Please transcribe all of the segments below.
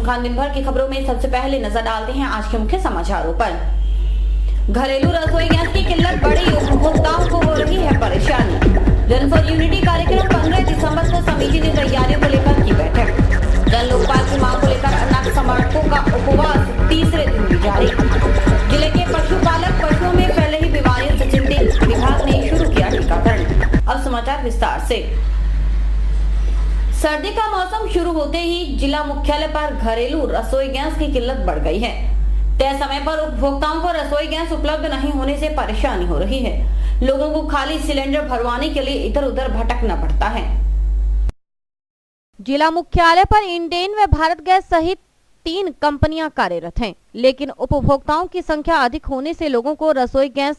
खान दिन भर की खबरों में सबसे पहले नजर डालते हैं आज के मुख्य समाचारों पर। घरेलू रसोई गैस की किल्लत बढ़ी, उपभोक्ताओं को हो रही है परेशानी। रन फॉर यूनिटी कार्यक्रम 15 दिसंबर को समिति ने तैयारियों को लेकर की बैठक। जन लोकपाल की मांग को लेकर अनाथ समर्थकों का उपवास तीसरे दिन भी जारी। जिले के पशुपालक पशुओं में फैल रही बीमारियों से चिंतित, विभाग ने शुरू किया टीकाकरण। अब समाचार विस्तार से। सर्दी का मौसम शुरू होते ही जिला मुख्यालय पर घरेलू रसोई गैस की किल्लत बढ़ गई है। तय समय पर उपभोक्ताओं को रसोई गैस उपलब्ध नहीं होने से परेशानी हो रही है। लोगों को खाली सिलेंडर भरवाने के लिए इधर उधर भटकना पड़ता है। जिला मुख्यालय पर इंडेन व भारत गैस सहित 3 कंपनियां कार्यरत हैं, लेकिन उपभोक्ताओं की संख्या अधिक होने से लोगों को रसोई गैस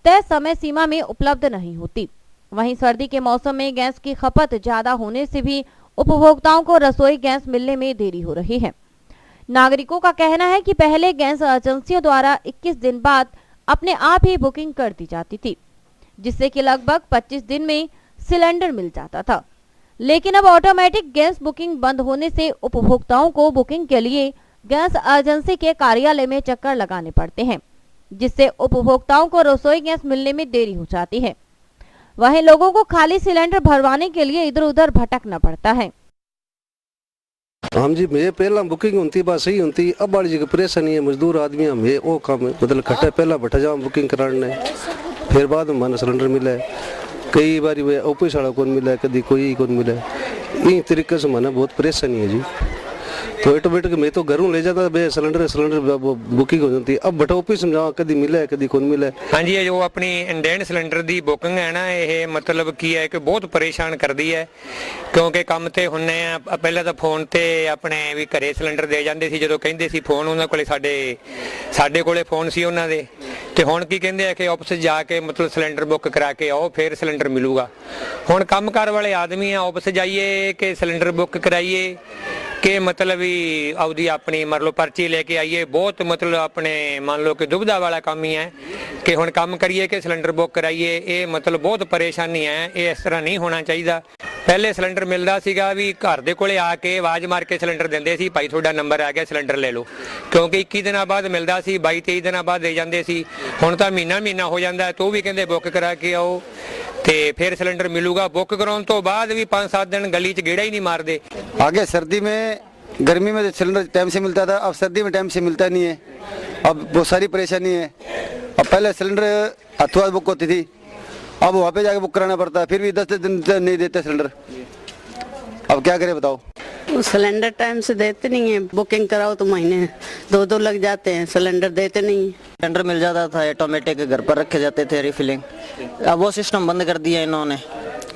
तय समय सीमा में उपलब्ध नहीं होती। वहीं सर्दी के मौसम में गैस की खपत ज्यादा होने से भी उपभोक्ताओं को रसोई गैस मिलने में देरी हो रही है। नागरिकों का कहना है कि पहले गैस एजेंसियों द्वारा 21 दिन बाद अपने आप ही बुकिंग कर दी जाती थी, जिससे कि लगभग 25 दिन में सिलेंडर मिल जाता था। लेकिन अब ऑटोमेटिक गैस बुकिंग बंद होने से उपभोक्ताओं को बुकिंग के लिए गैस एजेंसी के कार्यालय में चक्कर लगाने पड़ते हैं, जिससे उपभोक्ताओं को रसोई गैस मिलने में देरी हो जाती है। वहीं लोगों को खाली सिलेंडर भरवाने के लिए इधर उधर भटकना पड़ता है। हम जी मैं पहला बुकिंग होती बात सही होती, अब बड़ी जगह परेशानी है। मजदूर आदमी हम ये वो काम मतलब खट्टा पहला बैठा जाओ बुकिंग कराने, फिर बाद में मन सिलेंडर मिले। कई बार ऑफिस वाला कौन मिला, कभी कोई कौन मिला। इस तरीके से मन बहुत परेशानी है जी। तो ऑटोमेटिक मैं तो घरों ले जाता बे सिलेंडर बुकिंग हो जाती। अब बट ऑफिस में जाओ कभी मिले कभी कौन मिले। हाँ जी, जो अपनी इंडेन सिलेंडर की बुकिंग है ना, ये मतलब की है कि बहुत परेशान करती है, क्योंकि काम ते हुन्ने आ पहले तो फोन ते अपने भी घरे सिलेंडर दे जाते सी। जो कहते सी फोन उन्होंने कोले साडे कोले फोन सी उन्होंने दे, ते हुण की कहंदे आ कि ऑफिस जाके मतलब सिलेंडर बुक करा के आओ फिर सिलेंडर मिलूगा। हुण काम कार वाले आदमी है, ऑफिस जाइए कि सिलेंडर बुक कराइए कि मतलब भी आवदी अपनी मतलब पर्ची लेके आइए। बहुत मतलब अपने मान लो कि दुविधा वाला काम ही है कि हुण काम करिए कि सिलेंडर बुक कराइए। ये मतलब बहुत परेशानी है, ये इस तरह नहीं होना चाहिए। पहले सिलेंडर मिलता सीगा भी घर दे कोले आके आवाज मार के सिलेंडर देंदे सी, भाई थोड़ा नंबर आ गया सिलेंडर ले लो, क्योंकि 21 दिन बाद मिलता सी, 22-23 दिन बाद दे जाते सी। हुण तां महीना हो जाता है, तो भी कहंदे बुक करा के आओ ते फिर सिलेंडर मिलूगा। बुक कराने तो बाद भी 5-7 दिन गली च गेड़ा ही नहीं मारते। आगे सर्दी में गर्मी में सिलेंडर टाइम से मिलता था, अब सर्दी में टाइम से मिलता नहीं है। अब बहुत सारी परेशानी है। अब पहले सिलेंडर हथुआ बुक होती थी, अब वहाँ पे जाके बुक कराना पड़ता है, फिर भी 10 दिन नहीं देते सिलेंडर। अब क्या करें बताओ। सिलेंडर टाइम से देते नहीं है, बुकिंग कराओ तो महीने 2 लग जाते हैं, सिलेंडर देते नहीं। सिलेंडर मिल जाता था ऑटोमेटिक, घर पर रखे जाते थे रिफिलिंग। अब वो सिस्टम बंद कर दिया इन्होंने।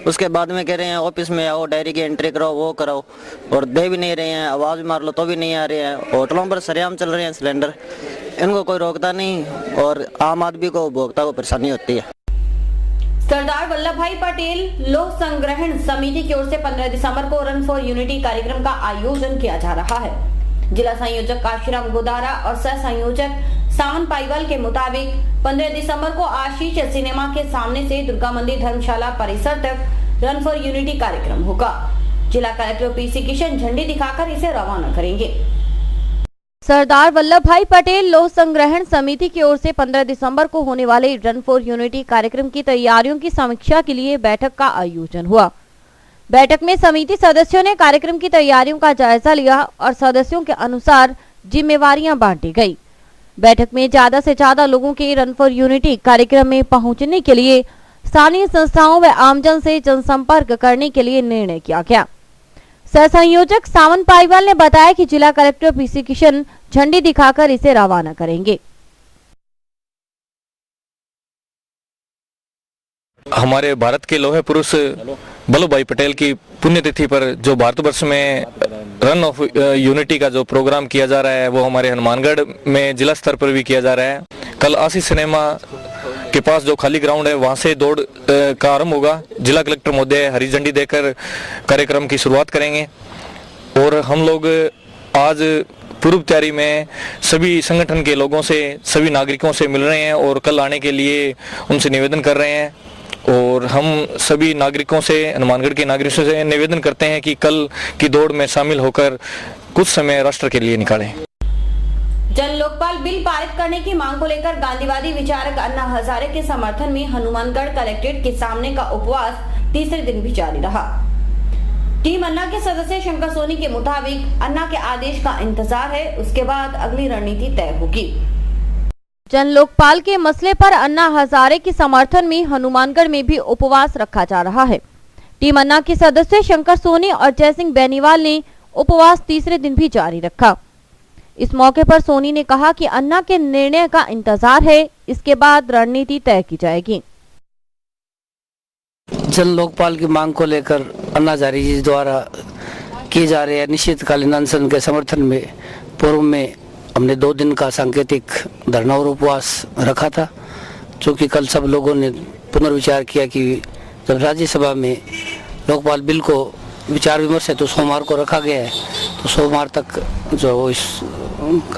उसके बाद में कह रहे हैं ऑफिस में आओ, डायरी की एंट्री कराओ, वो कराओ, और दे भी नहीं रहे हैं। आवाज मार लो तो भी नहीं आ रहे हैं। होटलों पर सरेआम चल रहे हैं सिलेंडर, इनको कोई रोकता नहीं और आम आदमी को उपभोक्ता को परेशानी होती है। सरदार वल्लभ भाई पटेल लोक संग्रहण समिति की ओर से 15 दिसंबर को रन फॉर यूनिटी कार्यक्रम का आयोजन किया जा रहा है। जिला संयोजक काशीराम गोदारा और सह संयोजक सावन पाईवाल के मुताबिक 15 दिसंबर को आशीष सिनेमा के सामने से दुर्गा मंदिर धर्मशाला परिसर तक रन फॉर यूनिटी कार्यक्रम होगा। जिला कलेक्टर पीसी किशन झंडी दिखाकर इसे रवाना करेंगे। सरदार वल्लभ भाई पटेल लोक संग्रहण समिति की ओर से 15 दिसंबर को होने वाले रन फॉर यूनिटी कार्यक्रम की तैयारियों की समीक्षा के लिए बैठक का आयोजन हुआ। बैठक में समिति सदस्यों ने कार्यक्रम की तैयारियों का जायजा लिया और सदस्यों के अनुसार जिम्मेवारियां बांटी गई। बैठक में ज्यादा से ज्यादा लोगों के रन फॉर यूनिटी कार्यक्रम में पहुंचने के लिए स्थानीय संस्थाओं व आमजन से जनसंपर्क करने के लिए निर्णय किया गया। सह संयोजक सावन पाईवाल ने बताया कि जिला कलेक्टर पीसी किशन झंडी दिखाकर इसे रवाना करेंगे। हमारे भारत के लोहे पुरुष वल्लभ भाई पटेल की पुण्यतिथि पर जो भारतवर्ष में रन ऑफ यूनिटी का जो प्रोग्राम किया जा रहा है, वो हमारे हनुमानगढ़ में जिला स्तर पर भी किया जा रहा है। कल आशीष सिनेमा के पास जो खाली ग्राउंड है, वहां से दौड़ का आरंभ होगा। जिला कलेक्टर महोदय हरी झंडी देकर कार्यक्रम की शुरुआत करेंगे और हम लोग आज पूर्व तैयारी में सभी संगठन के लोगों से, सभी नागरिकों से मिल रहे हैं और कल आने के लिए उनसे निवेदन कर रहे हैं। और हम सभी नागरिकों से, हनुमानगढ़ के नागरिकों से निवेदन करते हैं कि कल की दौड़ में शामिल होकर कुछ समय राष्ट्र के लिए निकालें। जन लोकपाल बिल पारित करने की मांग को लेकर गांधीवादी विचारक अन्ना हजारे के समर्थन में हनुमानगढ़ कलेक्ट्रेट के सामने का उपवास तीसरे दिन भी जारी रहा। टीम अन्ना के सदस्य शंकर सोनी के मुताबिक अन्ना के आदेश का इंतजार है, उसके बाद अगली रणनीति तय होगी। जन लोकपाल के मसले पर अन्ना हजारे के समर्थन में हनुमानगढ़ में भी उपवास रखा जा रहा है। टीम अन्ना के सदस्य शंकर सोनी और जयसिंह बेनीवाल ने उपवास तीसरे दिन भी जारी रखा। इस मौके पर सोनी ने कहा कि अन्ना के निर्णय का इंतजार है, इसके बाद रणनीति तय की जाएगी। जन लोकपाल की मांग को लेकर अन्ना हजारे जी द्वारा किए जा रहे अनिश्चितकालीन अनशन के समर्थन में पूर्व में हमने 2 दिन का सांकेतिक धरना और उपवास रखा था, क्योंकि कल सब लोगों ने पुनर्विचार किया कि जब राज्यसभा में लोकपाल बिल को विचार विमर्श है तो सोमवार को रखा गया है, तो सोमवार तक जो इस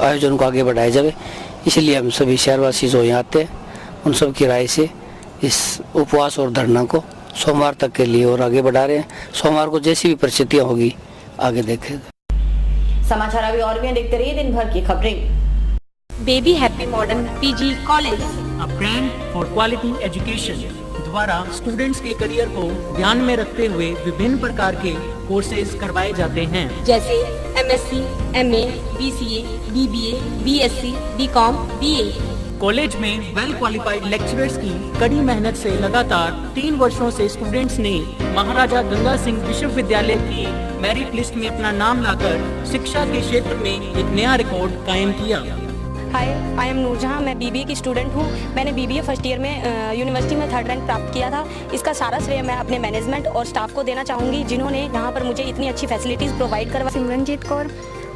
आयोजन को आगे बढ़ाया जाए। इसलिए हम सभी शहरवासी जो यहाँ आते हैं उन सब की राय से इस उपवास और धरना को सोमवार तक के लिए और आगे बढ़ा रहे हैं। सोमवार को जैसी भी परिस्थितियाँ होगी आगे देखेंगे। समाचार अभी और भी देखते रहिए दिन भर की खबरें। Baby happy modern PG college, a brand for quality education द्वारा स्टूडेंट्स के करियर को ध्यान में रखते हुए विभिन्न प्रकार के कोर्सेज करवाए जाते हैं, जैसे MSc, MA, BCA, BBA, BSc, BCom, BA. College में वेल क्वालिफाइड लेक्चरर्स की कड़ी मेहनत से लगातार 3 वर्षों से स्टूडेंट्स ने महाराजा गंगा सिंह विश्वविद्यालय की मेरिट लिस्ट में अपना नाम लाकर शिक्षा के क्षेत्र में एक नया रिकॉर्ड कायम किया। हाय, आई एम नूरजहां, मैं बीबीए की स्टूडेंट हूं। मैंने बीबीए फर्स्ट ईयर में यूनिवर्सिटी में 3rd रैंक प्राप्त किया था। इसका सारा श्रेय मैं अपने मैनेजमेंट और स्टाफ को देना चाहूँगी, जिन्होंने यहाँ पर मुझे इतनी अच्छी फैसिलिटीज़ प्रोवाइड करवा। Simranjeet Kaur,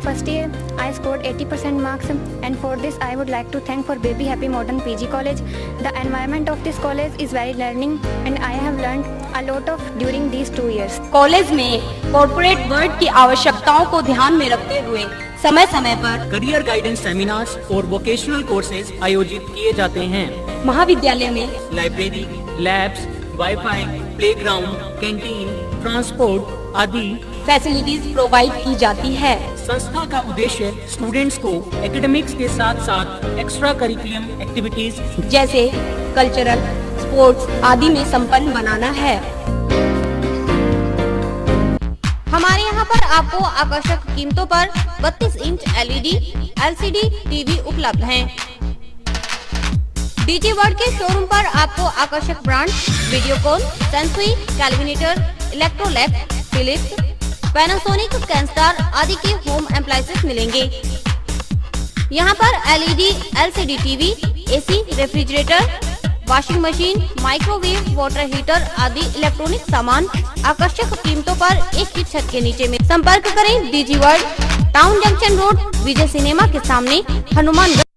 first year I scored 80% marks, and for this I would like to thank for Baby Happy Modern PG College. The environment of this college is very learning and I have learned a lot of during these 2 years. College में corporate world की आवश्यकताओं को ध्यान में रखते हुए समय समय पर करियर गाइडेंस सेमिनार्स और वोकेशनल कोर्सेज आयोजित किए जाते हैं। महाविद्यालय में library, labs, wifi, playground, canteen, transport आदि फैसिलिटीज प्रोवाइड की जाती है। संस्था का उद्देश्य स्टूडेंट्स को एकेडमिक्स के साथ साथ एक्स्ट्रा करिकुलम एक्टिविटीज जैसे कल्चरल, स्पोर्ट्स आदि में संपन्न बनाना है। हमारे यहाँ पर आपको आकर्षक कीमतों पर 32 इंच LED, LCD टीवी उपलब्ध हैं। डीजी वर्ल्ड के शोरूम पर आपको आकर्षक brand Videocon, Sansui, Kelvinator, Electrolux, Philips, Panasonic, Kenstar आदि के होम एप्लायंसेस मिलेंगे। यहाँ पर LED, LCD TV, AC, refrigerator, washing machine, microwave, water heater आदि इलेक्ट्रॉनिक सामान आकर्षक कीमतों पर एक ही छत के नीचे में। संपर्क करें DG world, town junction road, Vijay cinema के सामने, हनुमानगढ़।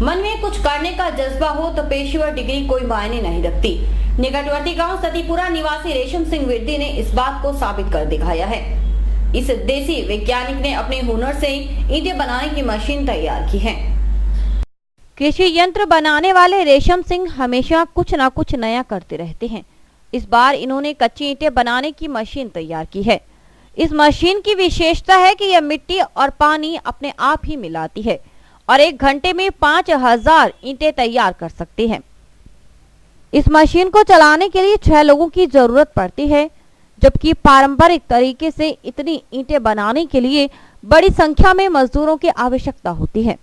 मन में कुछ करने का जज्बा हो तो पेशेवर डिग्री कोई मायने नहीं रखती। निकटवर्ती गांव सतीपुरा निवासी रेशम सिंह विर्दी ने इस बात को साबित कर दिखाया है। इस देसी वैज्ञानिक ने अपने हुनर से ईंटें बनाने की मशीन तैयार की है। कृषि यंत्र बनाने वाले रेशम सिंह हमेशा कुछ न कुछ नया करते रहते हैं। इस बार इन्होंने कच्ची ईंटें बनाने की मशीन तैयार की है। इस मशीन की विशेषता है कि यह मिट्टी और पानी अपने आप ही मिलाती है और 1 घंटे में 5000 ईंटें तैयार कर सकती है। इस मशीन को चलाने के लिए 6 लोगों की जरूरत पड़ती है, जबकि पारंपरिक तरीके से इतनी ईंटें बनाने के लिए बड़ी संख्या में मजदूरों की आवश्यकता होती है।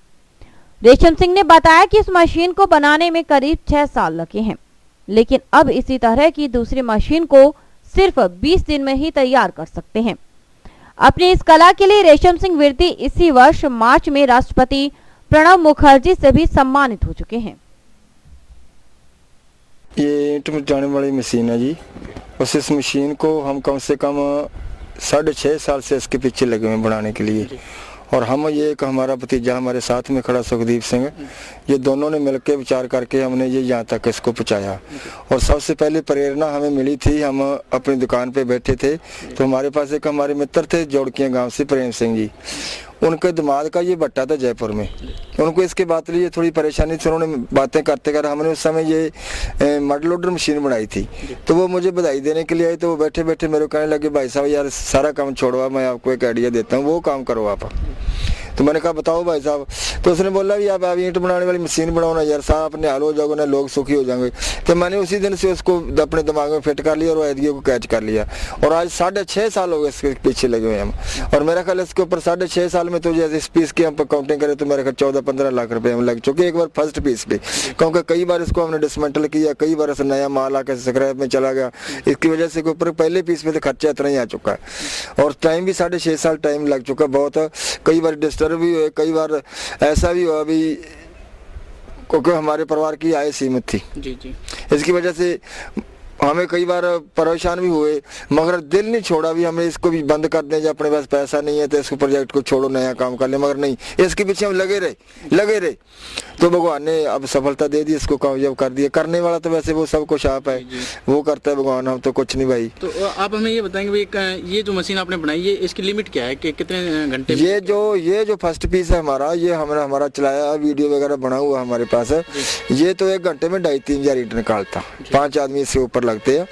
रेशम सिंह ने बताया कि इस मशीन को बनाने में करीब 6 साल लगे हैं, लेकिन अब इसी तरह की दूसरी मशीन को सिर्फ 20 दिन में ही तैयार कर सकते हैं। अपनी इस कला के लिए रेशम सिंह विर्दी इसी वर्ष मार्च में राष्ट्रपति प्रणब मुखर्जी से भी सम्मानित हो चुके हैं। ये ईंट मिटाने वाली मशीन है जी। बस इस मशीन को हम कम से कम 6.5 साल से इसके पीछे लगे हुए बनाने के लिए, और हम ये एक हमारा भतीजा हमारे साथ में खड़ा सुखदीप सिंह, ये दोनों ने मिलकर विचार करके हमने ये यहाँ तक इसको पहुँचाया। और सबसे पहले प्रेरणा हमें मिली थी, हम अपनी दुकान पे बैठे थे तो हमारे पास एक हमारे मित्र थे जोड़किया गांव से प्रेम सिंह जी, उनके दिमाग का ये भट्टा था जयपुर में उनको इसके बात लिए थोड़ी परेशानी थी, उन्होंने बातें करते कर हमने उस समय ये मड लोडर मशीन बनाई थी, तो वो मुझे बधाई देने के लिए आई, तो वो बैठे बैठे मेरे को कहने लगे भाई साहब यार सारा काम छोड़ो, मैं आपको एक आइडिया देता हूँ, वो काम करो आप। तो मैंने कहा बताओ भाई साहब, तो उसने बोला भी आप ईंट बनाने वाली मशीन बनाओ ना यार साहब, अपने हाल हो जाओगे ना, लोग सुखी हो जाएंगे। तो मैंने उसी दिन से उसको अपने दिमाग में फिट कर लिया और आइडिया को कैच कर लिया, और आज 6.5 साल हो गए इसके पीछे लगे हुए हम। और मेरा ख्याल इसके ऊपर 6.5 साल में तो जैसे इस पीस की हम काउंटिंग करें तो मेरे ख्याल 14-15 लाख रुपए हम लग चुके एक बार फर्स्ट पीस पे, क्योंकि कई बार इसको हमने डिसमेंटल किया, कई बार ऐसा नया माल आकर स्क्रैप में चला गया, इसकी वजह से ऊपर पहले पीस में तो खर्चा इतना ही आ चुका है, और टाइम भी 6.5 साल टाइम लग चुका बहुत। कई बार डिस्टर्ब भी हुए, कई बार ऐसा भी हुआ अभी, क्योंकि हमारे परिवार की आय सीमित थी जी, इसकी वजह से हमें कई बार परेशान भी हुए, मगर दिल नहीं छोड़ा भी हमें इसको भी बंद कर दें, जब अपने पास पैसा नहीं है तो इसको प्रोजेक्ट को छोड़ो, नया काम कर ले, मगर नहीं, इसके पीछे हम लगे रहे तो भगवान ने अब सफलता दे दी, इसको कामयाब कर दिया। करने वाला तो वैसे वो सब कुछ आप है, वो करता है भगवान, हम तो कुछ नहीं भाई। तो आप हमें ये बताएंगे ये जो मशीन आपने बनाई है इसकी लिमिट क्या है कि कितने घंटे? ये जो फर्स्ट पीस है हमारा, ये हमारा चलाया वीडियो वगैरह बना हुआ हमारे पास है, ये तो 1 घंटे में 2.5-3 हजार ईंट निकालता, 5 आदमी इससे ऊपर लगते हैं,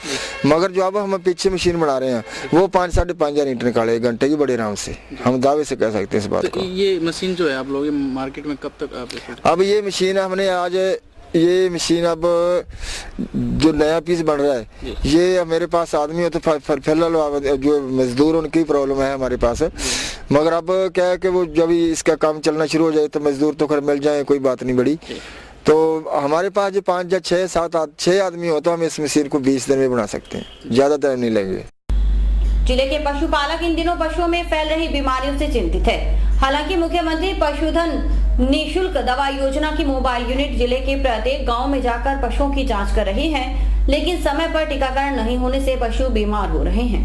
मगर जो अब हम पीछे मशीन बना रहे हैं वो 5-5.5 हजार ईंट निकाले 1 घंटे की, बड़े आराम से, हम दावे से कह सकते हैं इस बात को। ये मशीन जो है आप लोग मार्केट में कब तक आप? अब ये मशीन हमने आज ये मशीन अब जो नया पीस बन रहा है, ये मेरे पास आदमी हो तो फिलहाल जो मजदूर उनकी प्रॉब्लम है हमारे पास, मगर अब क्या है कि वो जब इसका काम चलना शुरू हो जाए तो मजदूर तो खैर मिल जाए, कोई बात नहीं बड़ी। तो हमारे पास जो 5 या 6 आदमी हो तो हम इस मशीन को 20 दिन में बना सकते हैं, ज्यादा टाइम नहीं लगेगा। जिले के पशुपालक इन दिनों पशुओं में फैल रही बीमारियों से चिंतित है। हालांकि मुख्यमंत्री पशुधन निःशुल्क दवा योजना की मोबाइल यूनिट जिले के प्रत्येक गांव में जाकर पशुओं की जांच कर रही है, लेकिन समय पर टीकाकरण नहीं होने से पशु बीमार हो रहे हैं।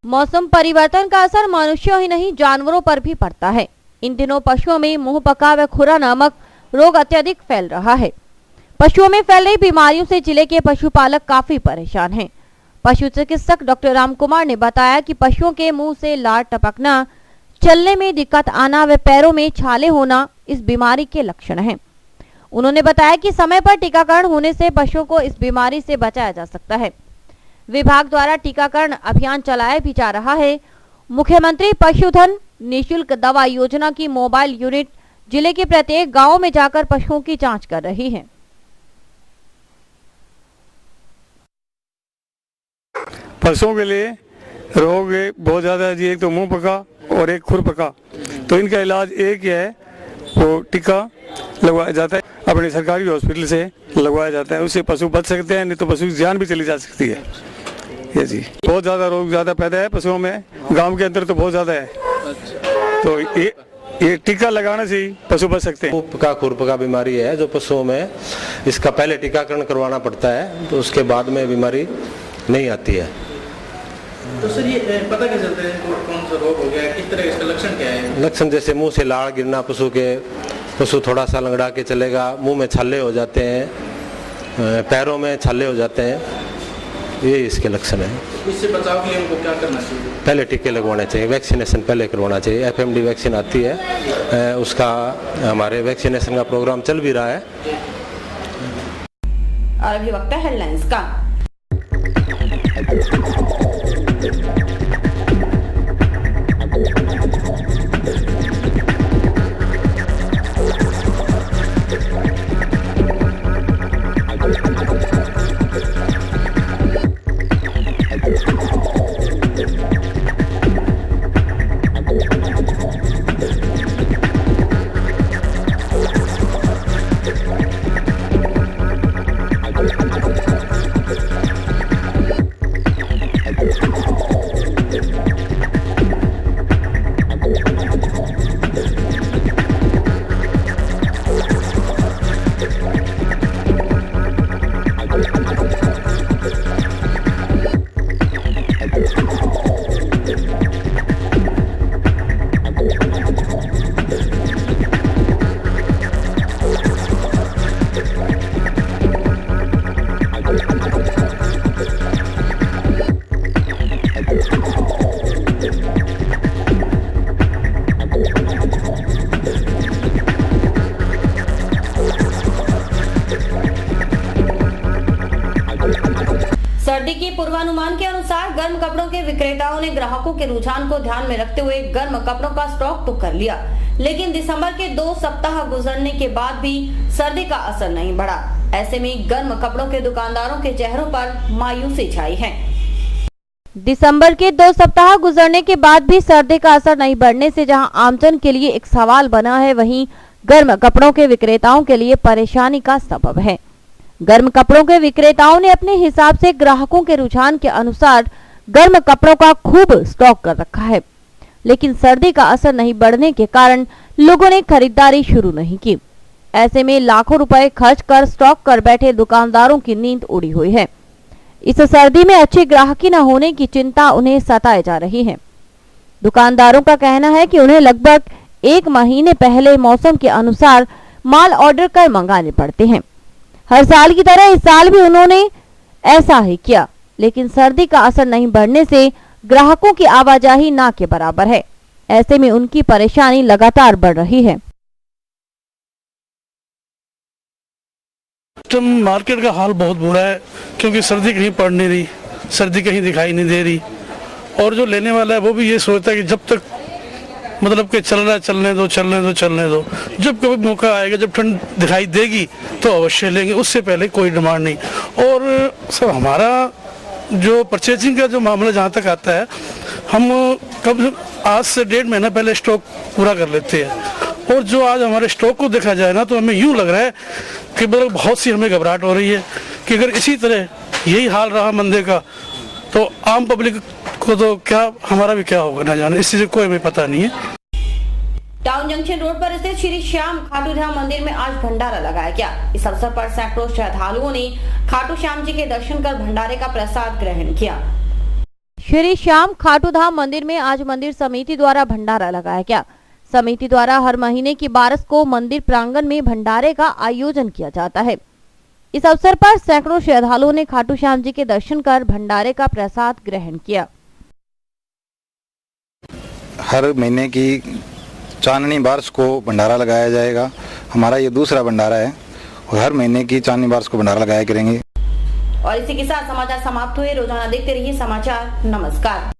मौसम परिवर्तन का असर मनुष्यों ही नहीं जानवरों पर भी पड़ता है। इन दिनों पशुओं में मुंहपका व खुरा नामक रोग अत्यधिक फैल रहा है। पशुओं में फैल रही बीमारियों से जिले के पशुपालक काफी परेशान हैं। पशु चिकित्सक डॉक्टर राम कुमार ने बताया कि पशुओं के मुंह से लार टपकना, चलने में दिक्कत आना व पैरों में छाले होना इस बीमारी के लक्षण हैं। उन्होंने बताया कि समय पर टीकाकरण होने से पशुओं को इस बीमारी से बचाया जा सकता है। विभाग द्वारा टीकाकरण अभियान चलाया भी जा रहा है। मुख्यमंत्री पशुधन निःशुल्क दवा योजना की मोबाइल यूनिट जिले के प्रत्येक गांव में जाकर पशुओं की जांच कर रही है। पशुओं के लिए रोग बहुत ज़्यादा है जी, एक तो मुंह पका और एक खुर पका, तो इनका इलाज एक ही है, वो टीका लगवाया जाता है, अपने सरकारी हॉस्पिटल से लगवाया जाता है, उससे पशु बच सकते हैं, नहीं तो पशु की जान भी चली जा सकती है। ये जी बहुत ज़्यादा रोग ज़्यादा पैदा है पशुओं में, गांव के अंदर तो बहुत ज़्यादा है, तो ये टीका लगाने से ही पशु बच सकते हैं। पका खुरपका बीमारी है जो पशुओं में, इसका पहले टीकाकरण करवाना पड़ता है, तो उसके बाद में बीमारी नहीं आती है। तो सर ये पता कैसे चलता है कौन सा रोग हो गया, किस तरह इसका लक्षण क्या है? लक्षण जैसे मुंह से लाड़ गिरना पशु के, पशु थोड़ा सा लंगड़ा के चलेगा, मुंह में छाले हो जाते हैं, पैरों में छाले हो जाते हैं, ये इसके लक्षण है। इससे बचाव के लिए उनको क्या करना चाहिए? पहले टीके लगवाने चाहिए, वैक्सीनेशन पहले करवाना चाहिए। FMD वैक्सीन आती है, उसका हमारे वैक्सीनेशन का प्रोग्राम चल भी रहा है। और अभी वक्त है हेडलाइंस का। सर्दी के पूर्वानुमान के अनुसार गर्म कपड़ों के विक्रेताओं ने ग्राहकों के रुझान को ध्यान में रखते हुए गर्म कपड़ों का स्टॉक तो कर लिया, लेकिन दिसंबर के 2 सप्ताह गुजरने के बाद भी सर्दी का असर नहीं बढ़ा। ऐसे में गर्म कपड़ों के दुकानदारों के चेहरों पर मायूसी छाई है। दिसंबर के 2 सप्ताह गुजरने के बाद भी सर्दी का असर नहीं बढ़ने से जहां आमजन के लिए एक सवाल बना है, वहीं गर्म कपड़ों के विक्रेताओं के लिए परेशानी का सबब है। गर्म कपड़ों के विक्रेताओं ने अपने हिसाब से ग्राहकों के रुझान के अनुसार गर्म कपड़ों का खूब स्टॉक कर रखा है, लेकिन सर्दी का असर नहीं बढ़ने के कारण लोगों ने खरीदारी शुरू नहीं की। ऐसे में लाखों रुपए खर्च कर स्टॉक कर बैठे दुकानदारों की नींद उड़ी हुई है। इस सर्दी में अच्छी ग्राहकी न होने की चिंता उन्हें सताए जा रही है। दुकानदारों का कहना है कि उन्हें लगभग 1 महीने पहले मौसम के अनुसार माल ऑर्डर कर मंगाने पड़ते हैं। हर साल की तरह इस साल भी उन्होंने ऐसा ही किया, लेकिन सर्दी का असर नहीं बढ़ने से ग्राहकों की आवाजाही ना के बराबर है। ऐसे में उनकी परेशानी लगातार बढ़ रही है। मार्केट का हाल बहुत बुरा है, क्योंकि सर्दी कहीं पड़ नहीं रही, सर्दी कहीं दिखाई नहीं दे रही, और जो लेने वाला है वो भी ये सोचता है कि जब तक मतलब कि चल रहा है चलने दो, जब कभी मौका आएगा, जब ठंड दिखाई देगी तो अवश्य लेंगे, उससे पहले कोई डिमांड नहीं। और सर हमारा जो परचेजिंग का जो मामला जहाँ तक आता है, हम कब आज से 1.5 महीना पहले स्टॉक पूरा कर लेते हैं, और जो आज हमारे स्टॉक को देखा जाए ना, तो हमें यूँ लग रहा है कि मतलब बहुत सी हमें घबराहट हो रही है कि अगर इसी तरह यही हाल रहा मंदे का तो आम पब्लिक को तो क्या, हमारा भी क्या होगा ना जाने, इस चीज़ कोई हमें पता नहीं है। टाउन जंक्शन रोड पर स्थित श्री श्याम खाटू धाम मंदिर में आज भंडारा लगाया गया। इस अवसर पर सैकड़ों श्रद्धालुओं ने खाटू श्याम जी के दर्शन कर भंडारे का प्रसाद ग्रहण किया। श्री श्याम खाटू धाम मंदिर में आज मंदिर समिति द्वारा भंडारा लगाया गया। समिति द्वारा हर महीने की 12 को मंदिर प्रांगण में भंडारे का आयोजन किया जाता है। इस अवसर पर सैकड़ों श्रद्धालुओं ने खाटू श्याम जी के दर्शन कर भंडारे का प्रसाद ग्रहण किया। हर महीने की चांदनी बारिश को भंडारा लगाया जाएगा। हमारा ये दूसरा भंडारा है और हर महीने की चांदनी बारिश को भंडारा लगाया करेंगे। और इसी के साथ समाचार समाप्त हुए। रोजाना देखते रहिए समाचार। नमस्कार।